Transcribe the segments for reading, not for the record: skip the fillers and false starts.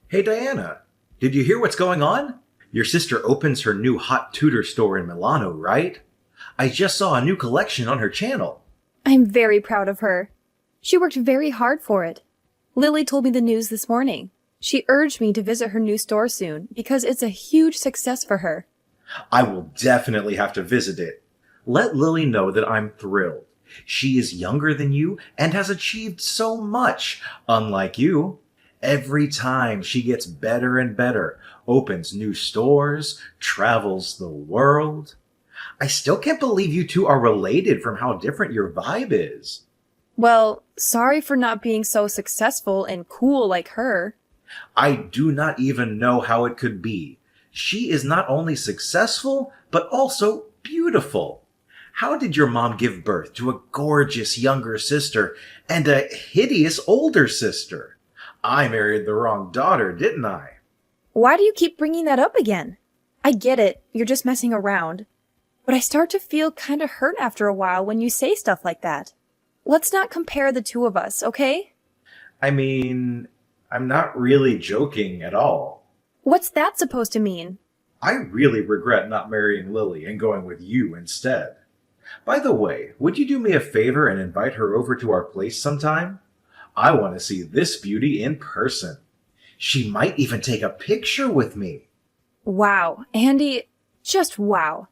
Hey Diana, did you hear what's going on? Your sister opens her new hot tutor store in Milano, right? I just saw a new collection on her channel. I'm very proud of her. She worked very hard for it. Lily told me the news this morning. She urged me to visit her new store soon because it's a huge success for her. I will definitely have to visit it. Let Lily know that I'm thrilled. She is younger than you and has achieved so much, unlike you. Every time she gets better and better, opens new stores, travels the world. I still can't believe you two are related from how different your vibe is. Well, sorry for not being so successful and cool like her. I do not even know how it could be. She is not only successful, but also beautiful. How did your mom give birth to a gorgeous younger sister and a hideous older sister? I married the wrong daughter, didn't I? Why do you keep bringing that up again? I get it, you're just messing around. But I start to feel kind of hurt after a while when you say stuff like that. Let's not compare the two of us, okay? I mean, I'm not really joking at all. What's that supposed to mean? I really regret not marrying Lily and going with you instead. By the way, would you do me a favor and invite her over to our place sometime? I want to see this beauty in person. She might even take a picture with me. Wow, Andy, just wow.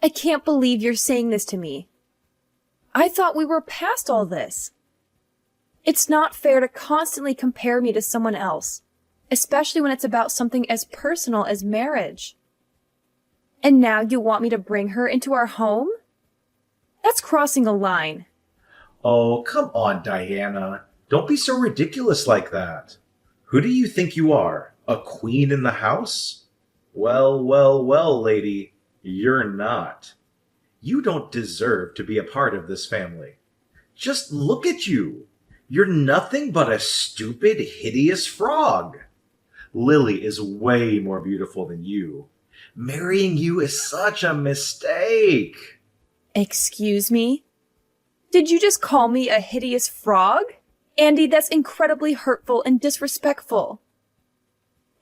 I can't believe you're saying this to me. I thought we were past all this. It's not fair to constantly compare me to someone else, especially when it's about something as personal as marriage. And now you want me to bring her into our home? That's crossing a line. Oh, come on, Diana. Don't be so ridiculous like that. Who do you think you are? A queen in the house? Well, well, well, lady, you're not. You don't deserve to be a part of this family. Just look at you. You're nothing but a stupid, hideous frog. Lily is way more beautiful than you. Marrying you is such a mistake. Excuse me? Did you just call me a hideous frog? Andy, that's incredibly hurtful and disrespectful.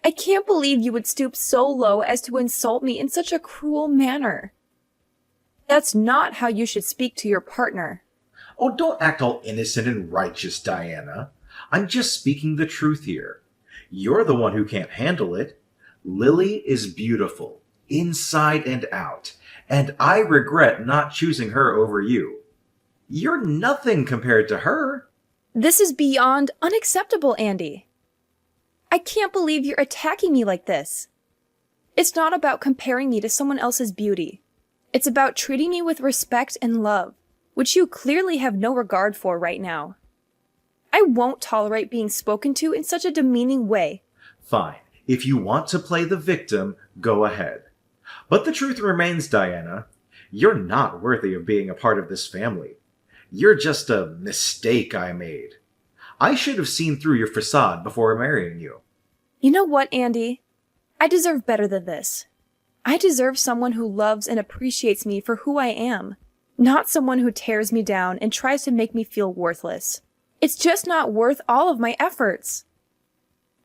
I can't believe you would stoop so low as to insult me in such a cruel manner. That's not how you should speak to your partner. Oh, don't act all innocent and righteous, Diana. I'm just speaking the truth here. You're the one who can't handle it. Lily is beautiful, inside and out, and I regret not choosing her over you. You're nothing compared to her. This is beyond unacceptable, Andy. I can't believe you're attacking me like this. It's not about comparing me to someone else's beauty. It's about treating me with respect and love, which you clearly have no regard for right now. I won't tolerate being spoken to in such a demeaning way. Fine. If you want to play the victim, go ahead. But the truth remains, Diana, you're not worthy of being a part of this family. You're just a mistake I made. I should have seen through your facade before marrying you. You know what, Andy? I deserve better than this. I deserve someone who loves and appreciates me for who I am, not someone who tears me down and tries to make me feel worthless. It's just not worth all of my efforts.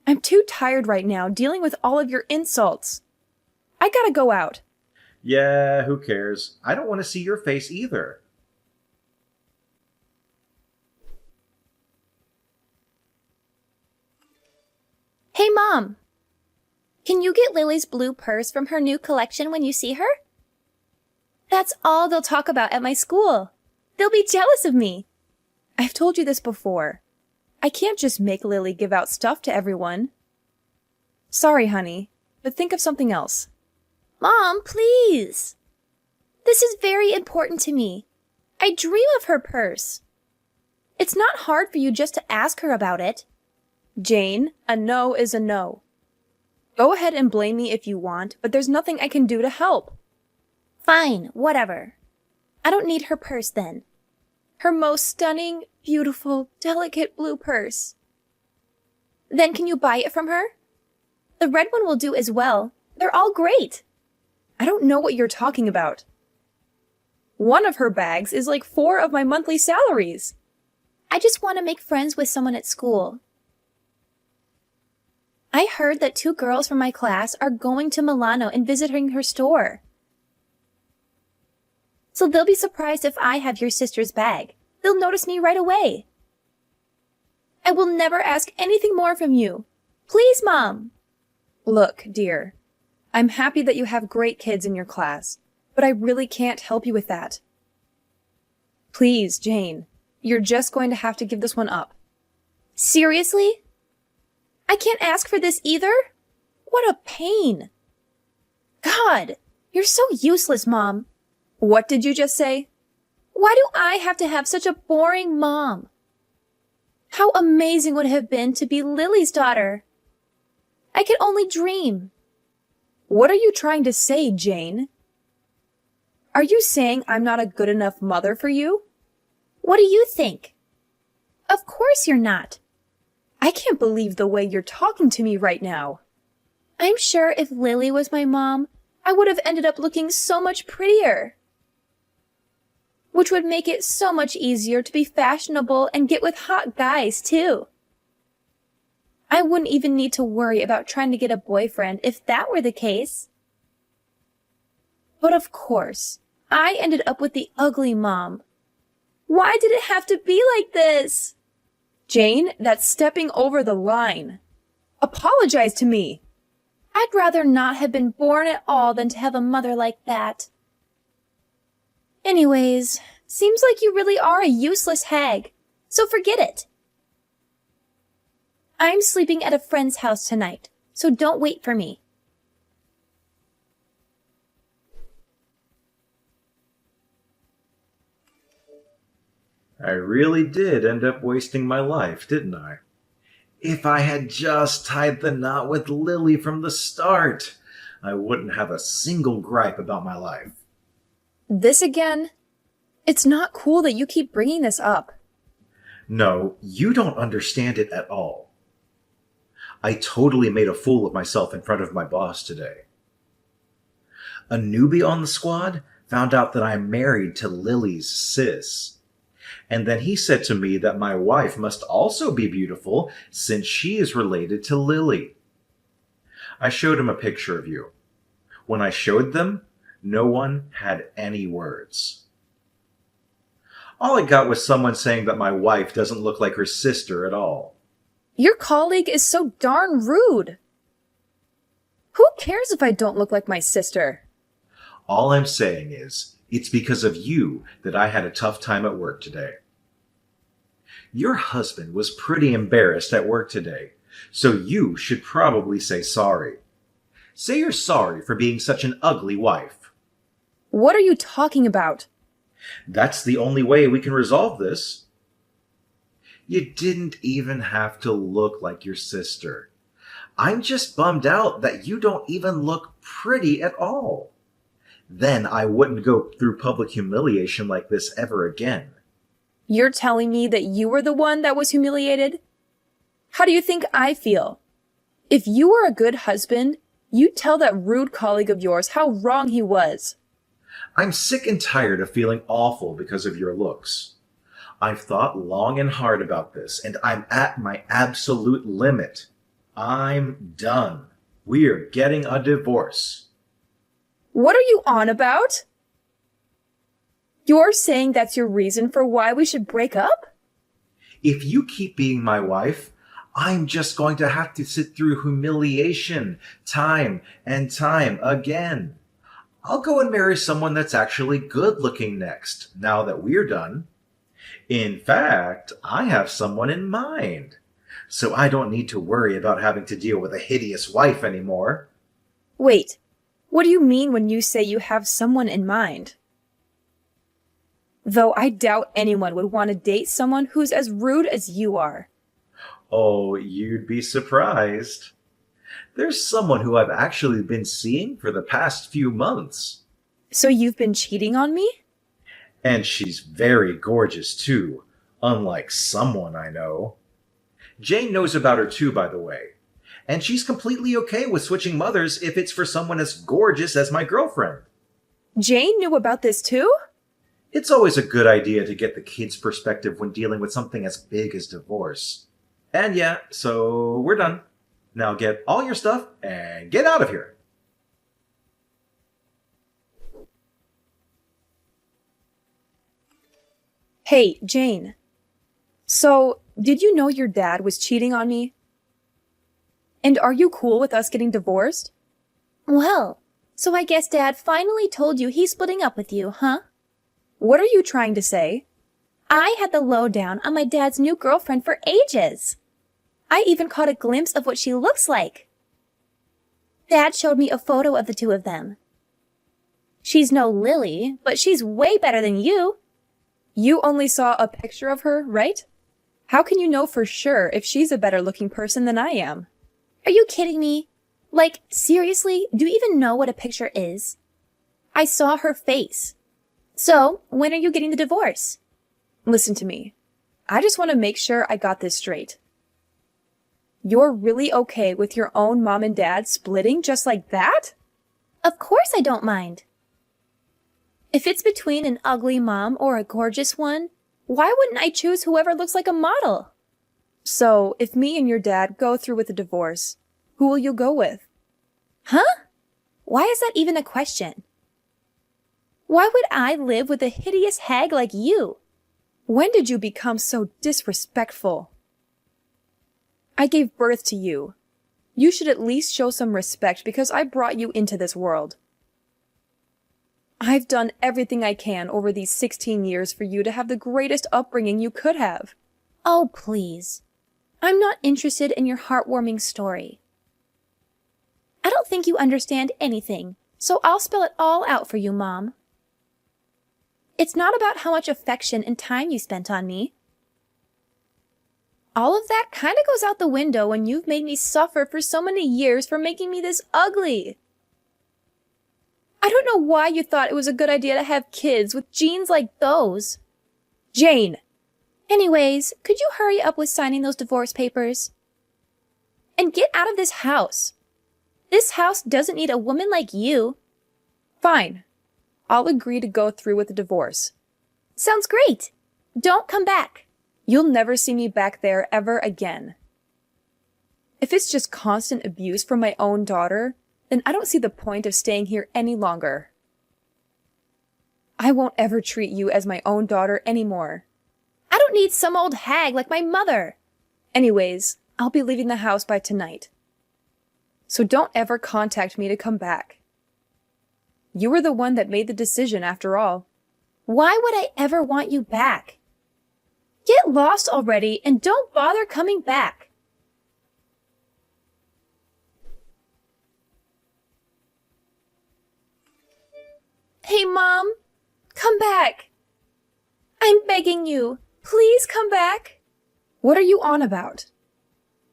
I'm too tired right now dealing with all of your insults. I gotta go out. Yeah, who cares? I don't want to see your face either. Hey, Mom! Can you get Lily's blue purse from her new collection when you see her? That's all they'll talk about at my school. They'll be jealous of me. I've told you this before. I can't just make Lily give out stuff to everyone. Sorry, honey, but think of something else. Mom, please! This is very important to me. I dream of her purse. It's not hard for you just to ask her about it. Jane, a no is a no. Go ahead and blame me if you want, but there's nothing I can do to help. Fine, whatever. I don't need her purse then. Her most stunning, beautiful, delicate blue purse. Then can you buy it from her? The red one will do as well. They're all great. I don't know what you're talking about. One of her bags is like 4 of my monthly salaries. I just want to make friends with someone at school. I heard that 2 girls from my class are going to Milano and visiting her store. So they'll be surprised if I have your sister's bag. They'll notice me right away. I will never ask anything more from you. Please, Mom. Look, dear, I'm happy that you have great kids in your class, but I really can't help you with that. Please, Jane, you're just going to have to give this one up. Seriously? I can't ask for this either? What a pain. God, you're so useless, Mom. What did you just say? Why do I have to have such a boring mom? How amazing would it have been to be Lily's daughter? I could only dream. What are you trying to say, Jane? Are you saying I'm not a good enough mother for you? What do you think? Of course you're not. I can't believe the way you're talking to me right now. I'm sure if Lily was my mom, I would have ended up looking so much prettier. Which would make it so much easier to be fashionable and get with hot guys, too. I wouldn't even need to worry about trying to get a boyfriend if that were the case. But of course, I ended up with the ugly mom. Why did it have to be like this? Jane, that's stepping over the line. Apologize to me. I'd rather not have been born at all than to have a mother like that. Anyways, seems like you really are a useless hag, so forget it. I'm sleeping at a friend's house tonight, so don't wait for me. I really did end up wasting my life, didn't I? If I had just tied the knot with Lily from the start, I wouldn't have a single gripe about my life. This again? It's not cool that you keep bringing this up. No, you don't understand it at all. I totally made a fool of myself in front of my boss today. A newbie on the squad found out that I'm married to Lily's sis. And then he said to me that my wife must also be beautiful since she is related to Lily. I showed him a picture of you. When I showed them, no one had any words. All I got was someone saying that my wife doesn't look like her sister at all. Your colleague is so darn rude. Who cares if I don't look like my sister? All I'm saying is, it's because of you that I had a tough time at work today. Your husband was pretty embarrassed at work today, so you should probably say sorry. Say you're sorry for being such an ugly wife. What are you talking about? That's the only way we can resolve this. You didn't even have to look like your sister. I'm just bummed out that you don't even look pretty at all. Then I wouldn't go through public humiliation like this ever again. You're telling me that you were the one that was humiliated? How do you think I feel? If you were a good husband, you'd tell that rude colleague of yours how wrong he was. I'm sick and tired of feeling awful because of your looks. I've thought long and hard about this, and I'm at my absolute limit. I'm done. We're getting a divorce. What are you on about? You're saying that's your reason for why we should break up? If you keep being my wife, I'm just going to have to sit through humiliation time and time again. I'll go and marry someone that's actually good looking next, now that we're done. In fact, I have someone in mind, so I don't need to worry about having to deal with a hideous wife anymore. Wait, what do you mean when you say you have someone in mind? Though I doubt anyone would want to date someone who's as rude as you are. Oh, you'd be surprised. There's someone who I've actually been seeing for the past few months. So you've been cheating on me? And she's very gorgeous, too, unlike someone I know. Jane knows about her, too, by the way. And she's completely okay with switching mothers if it's for someone as gorgeous as my girlfriend. Jane knew about this, too? It's always a good idea to get the kid's perspective when dealing with something as big as divorce. And yeah, so we're done. Now get all your stuff and get out of here. Hey, Jane. So, did you know your dad was cheating on me? And are you cool with us getting divorced? Well, so I guess Dad finally told you he's splitting up with you, huh? What are you trying to say? I had the lowdown on my dad's new girlfriend for ages. I even caught a glimpse of what she looks like. Dad showed me a photo of the two of them. She's no Lily, but she's way better than you. You only saw a picture of her, right? How can you know for sure if she's a better looking person than I am? Are you kidding me? Like, seriously, do you even know what a picture is? I saw her face. So, when are you getting the divorce? Listen to me. I just want to make sure I got this straight. You're really okay with your own mom and dad splitting just like that? Of course I don't mind. If it's between an ugly mom or a gorgeous one, why wouldn't I choose whoever looks like a model? So, if me and your dad go through with the divorce, who will you go with? Huh? Why is that even a question? Why would I live with a hideous hag like you? When did you become so disrespectful? I gave birth to you. You should at least show some respect because I brought you into this world. I've done everything I can over these 16 years for you to have the greatest upbringing you could have. Oh, please. I'm not interested in your heartwarming story. I don't think you understand anything, so I'll spell it all out for you, Mom. It's not about how much affection and time you spent on me. All of that kind of goes out the window when you've made me suffer for so many years for making me this ugly. I don't know why you thought it was a good idea to have kids with genes like those. Jane! Anyways, could you hurry up with signing those divorce papers? And get out of this house. This house doesn't need a woman like you. Fine. I'll agree to go through with the divorce. Sounds great. Don't come back. You'll never see me back there ever again. If it's just constant abuse from my own daughter, then I don't see the point of staying here any longer. I won't ever treat you as my own daughter anymore. I don't need some old hag like my mother. Anyways, I'll be leaving the house by tonight. So don't ever contact me to come back. You were the one that made the decision after all. Why would I ever want you back? Get lost already and don't bother coming back. Hey, Mom, come back. I'm begging you. Please come back. What are you on about?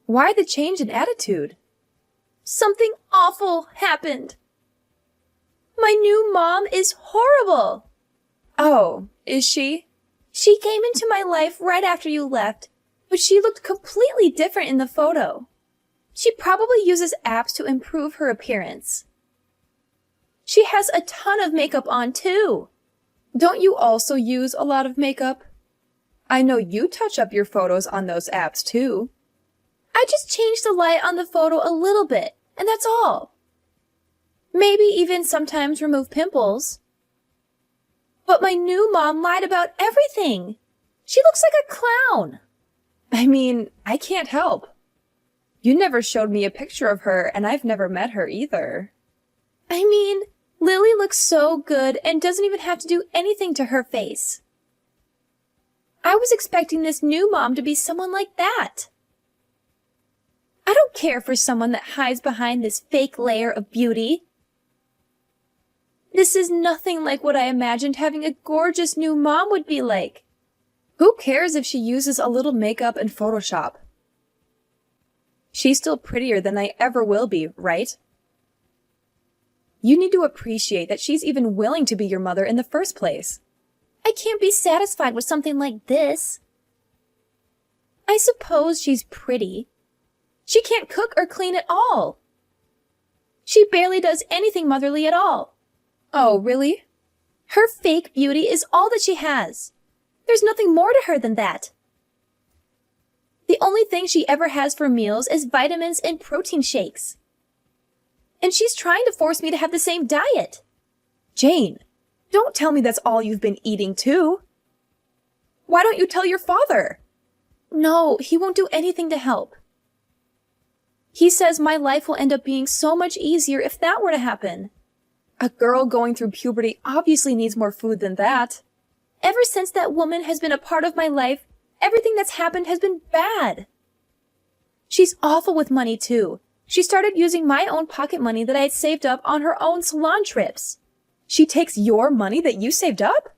Why the change in attitude? Something awful happened. My new mom is horrible. Oh, is she? She came into my life right after you left, but she looked completely different in the photo. She probably uses apps to improve her appearance. She has a ton of makeup on, too. Don't you also use a lot of makeup? I know you touch up your photos on those apps, too. I just changed the light on the photo a little bit, and that's all. Maybe even sometimes remove pimples. But my new mom lied about everything. She looks like a clown. I mean, I can't help. You never showed me a picture of her, and I've never met her either. I mean, Lily looks so good and doesn't even have to do anything to her face. I was expecting this new mom to be someone like that. I don't care for someone that hides behind this fake layer of beauty. This is nothing like what I imagined having a gorgeous new mom would be like. Who cares if she uses a little makeup and Photoshop? She's still prettier than I ever will be, right? You need to appreciate that she's even willing to be your mother in the first place. I can't be satisfied with something like this. I suppose she's pretty. She can't cook or clean at all. She barely does anything motherly at all. Oh, really? Her fake beauty is all that she has. There's nothing more to her than that. The only thing she ever has for meals is vitamins and protein shakes. And she's trying to force me to have the same diet. Jane, don't tell me that's all you've been eating too. Why don't you tell your father? No, he won't do anything to help. He says my life will end up being so much easier if that were to happen. A girl going through puberty obviously needs more food than that. Ever since that woman has been a part of my life, everything that's happened has been bad. She's awful with money too. She started using my own pocket money that I had saved up on her own salon trips. She takes your money that you saved up?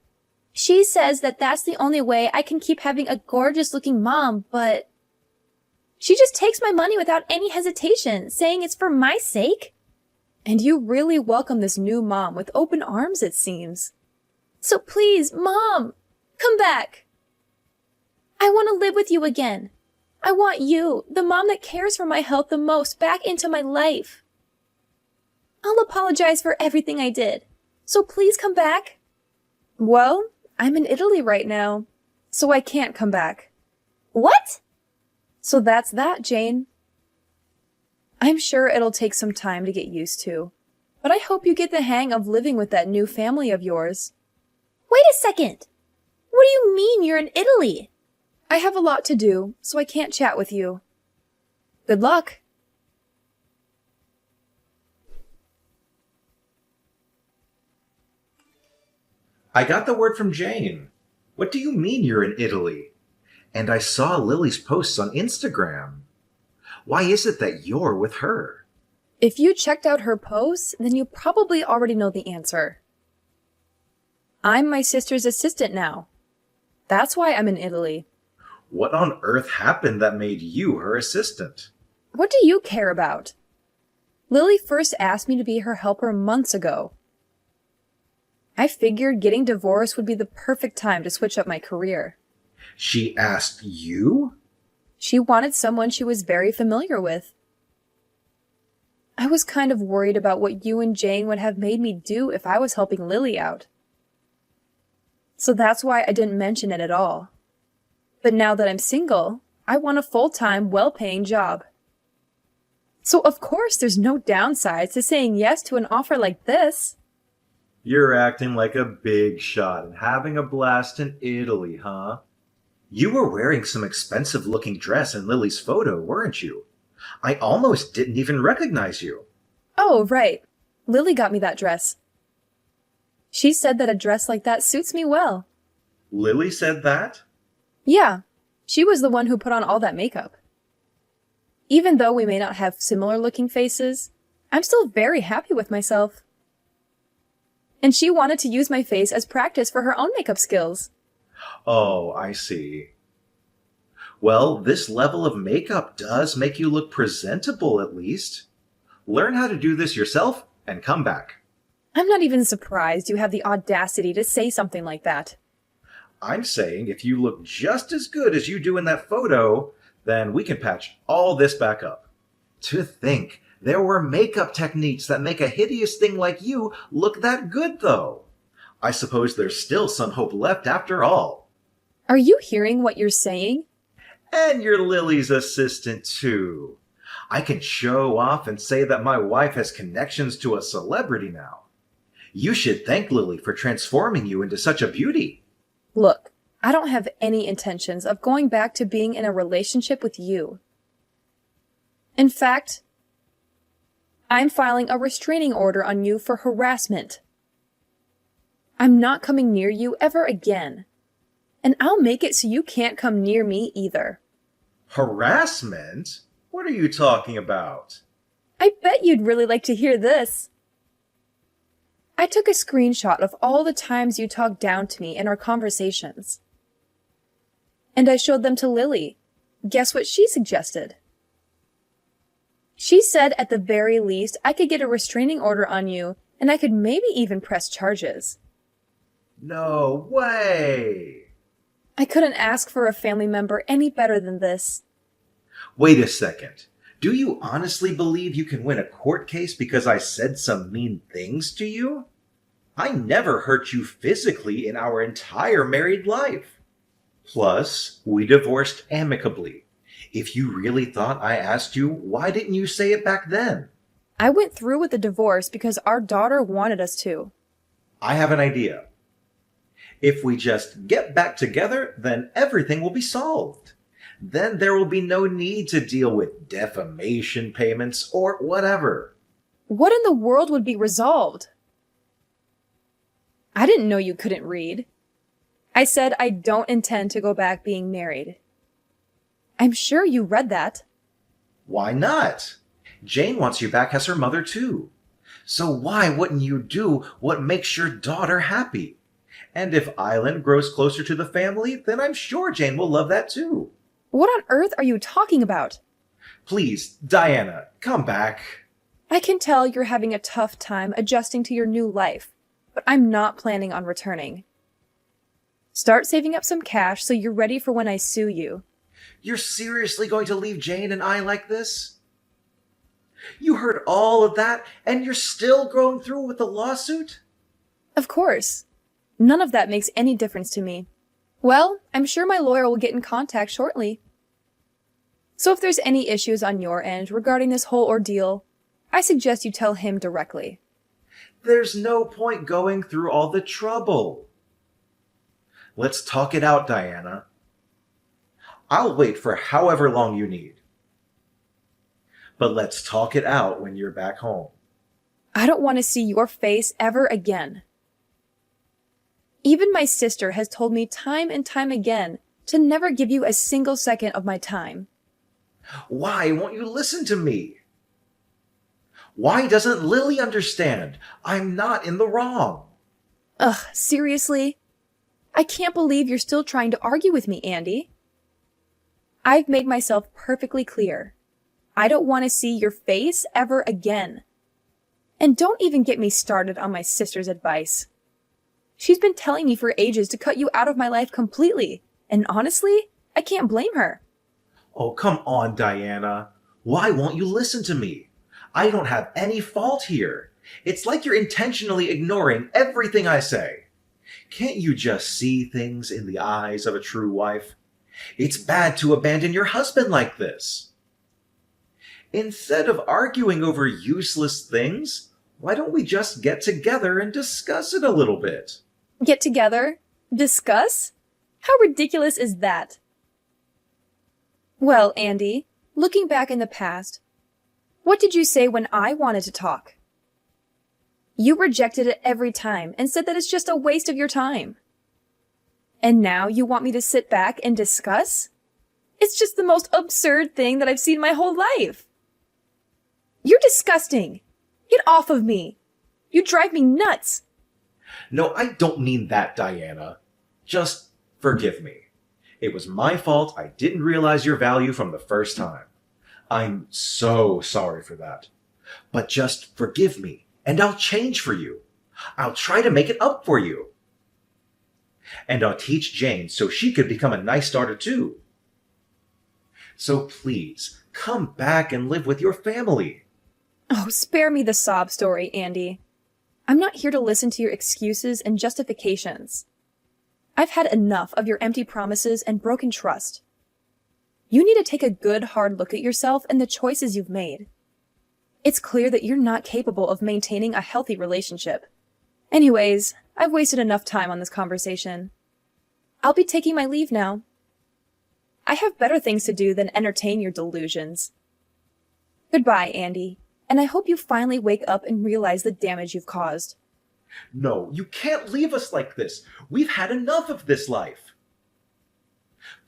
She says that that's the only way I can keep having a gorgeous-looking mom, but she just takes my money without any hesitation, saying it's for my sake. And you really welcome this new mom with open arms, it seems. So please, Mom, come back. I want to live with you again. I want you, the mom that cares for my health the most, back into my life. I'll apologize for everything I did. So please come back. Well, I'm in Italy right now, so I can't come back. What? So that's that, Jane. I'm sure it'll take some time to get used to, but I hope you get the hang of living with that new family of yours. Wait a second. What do you mean you're in Italy? I have a lot to do, so I can't chat with you. Good luck. I got the word from Jane. What do you mean you're in Italy? And I saw Lily's posts on Instagram. Why is it that you're with her? If you checked out her posts, then you probably already know the answer. I'm my sister's assistant now. That's why I'm in Italy. What on earth happened that made you her assistant? What do you care about? Lily first asked me to be her helper months ago. I figured getting divorced would be the perfect time to switch up my career. She asked you? She wanted someone she was very familiar with. I was kind of worried about what you and Jane would have made me do if I was helping Lily out. So that's why I didn't mention it at all. But now that I'm single, I want a full-time, well-paying job. So of course there's no downsides to saying yes to an offer like this. You're acting like a big shot and having a blast in Italy, huh? You were wearing some expensive-looking dress in Lily's photo, weren't you? I almost didn't even recognize you. Oh, right. Lily got me that dress. She said that a dress like that suits me well. Lily said that? Yeah, she was the one who put on all that makeup. Even though we may not have similar-looking faces, I'm still very happy with myself. And she wanted to use my face as practice for her own makeup skills. Oh, I see. Well, this level of makeup does make you look presentable, at least. Learn how to do this yourself and come back. I'm not even surprised you have the audacity to say something like that. I'm saying if you look just as good as you do in that photo, then we can patch all this back up. To think, there were makeup techniques that make a hideous thing like you look that good, though. I suppose there's still some hope left after all. Are you hearing what you're saying? And you're Lily's assistant, too. I can show off and say that my wife has connections to a celebrity now. You should thank Lily for transforming you into such a beauty. Look, I don't have any intentions of going back to being in a relationship with you. In fact, I'm filing a restraining order on you for harassment. I'm not coming near you ever again. And I'll make it so you can't come near me either. Harassment? What are you talking about? I bet you'd really like to hear this. I took a screenshot of all the times you talked down to me in our conversations. And I showed them to Lily. Guess what she suggested? She said at the very least I could get a restraining order on you and I could maybe even press charges. No way! I couldn't ask for a family member any better than this. Wait a second. Do you honestly believe you can win a court case because I said some mean things to you? I never hurt you physically in our entire married life. Plus, we divorced amicably. If you really thought I asked you, why didn't you say it back then? I went through with the divorce because our daughter wanted us to. I have an idea. If we just get back together, then everything will be solved. Then there will be no need to deal with defamation payments or whatever. What in the world would be resolved? I didn't know you couldn't read. I said I don't intend to go back being married. I'm sure you read that. Why not? Jane wants you back as her mother too. So why wouldn't you do what makes your daughter happy? And if Island grows closer to the family, then I'm sure Jane will love that too. What on earth are you talking about? Please, Diana, come back. I can tell you're having a tough time adjusting to your new life, but I'm not planning on returning. Start saving up some cash so you're ready for when I sue you. You're seriously going to leave Jane and I like this? You heard all of that, and you're still going through with the lawsuit? Of course. None of that makes any difference to me. Well, I'm sure my lawyer will get in contact shortly. So if there's any issues on your end regarding this whole ordeal, I suggest you tell him directly. There's no point going through all the trouble. Let's talk it out, Diana. I'll wait for however long you need. But let's talk it out when you're back home. I don't want to see your face ever again. Even my sister has told me time and time again to never give you a single second of my time. Why won't you listen to me? Why doesn't Lily understand? I'm not in the wrong. Ugh, seriously? I can't believe you're still trying to argue with me, Andy. I've made myself perfectly clear. I don't want to see your face ever again. And don't even get me started on my sister's advice. She's been telling me for ages to cut you out of my life completely, and honestly, I can't blame her. Oh, come on, Diana. Why won't you listen to me? I don't have any fault here. It's like you're intentionally ignoring everything I say. Can't you just see things in the eyes of a true wife? It's bad to abandon your husband like this. Instead of arguing over useless things, why don't we just get together and discuss it a little bit? Get together? Discuss? How ridiculous is that? Well, Andy, looking back in the past, what did you say when I wanted to talk? You rejected it every time and said that it's just a waste of your time. And now you want me to sit back and discuss? It's just the most absurd thing that I've seen my whole life. You're disgusting. Get off of me. You drive me nuts. No, I don't mean that, Diana. Just forgive me. It was my fault. I didn't realize your value from the first time. I'm so sorry for that. But just forgive me, and I'll change for you. I'll try to make it up for you. And I'll teach Jane so she could become a nice daughter too. So please, come back and live with your family. Oh, spare me the sob story, Andy. I'm not here to listen to your excuses and justifications. I've had enough of your empty promises and broken trust. You need to take a good, hard look at yourself and the choices you've made. It's clear that you're not capable of maintaining a healthy relationship. Anyways, I've wasted enough time on this conversation. I'll be taking my leave now. I have better things to do than entertain your delusions. Goodbye, Andy, and I hope you finally wake up and realize the damage you've caused. No, you can't leave us like this. We've had enough of this life.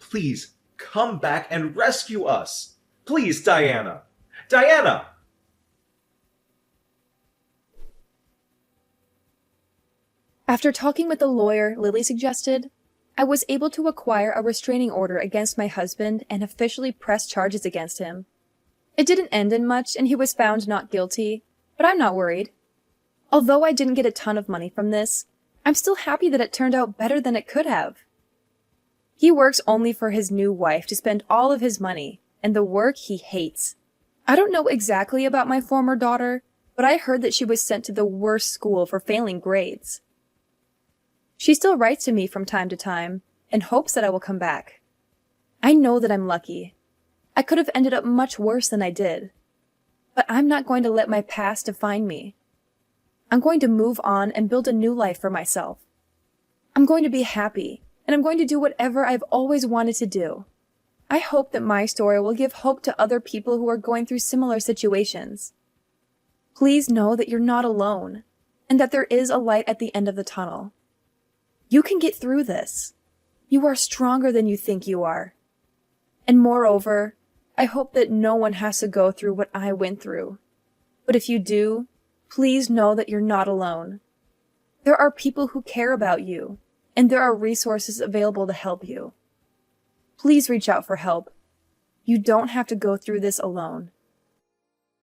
Please, come back and rescue us. Please, Diana. Diana! After talking with the lawyer Lily suggested, I was able to acquire a restraining order against my husband and officially press charges against him. It didn't end in much, and he was found not guilty, but I'm not worried. Although I didn't get a ton of money from this, I'm still happy that it turned out better than it could have. He works only for his new wife to spend all of his money, and the work he hates. I don't know exactly about my former daughter, but I heard that she was sent to the worst school for failing grades. She still writes to me from time to time and hopes that I will come back. I know that I'm lucky. I could have ended up much worse than I did. But I'm not going to let my past define me. I'm going to move on and build a new life for myself. I'm going to be happy, and I'm going to do whatever I've always wanted to do. I hope that my story will give hope to other people who are going through similar situations. Please know that you're not alone, and that there is a light at the end of the tunnel. You can get through this. You are stronger than you think you are. And moreover, I hope that no one has to go through what I went through. But if you do, please know that you're not alone. There are people who care about you, and there are resources available to help you. Please reach out for help. You don't have to go through this alone.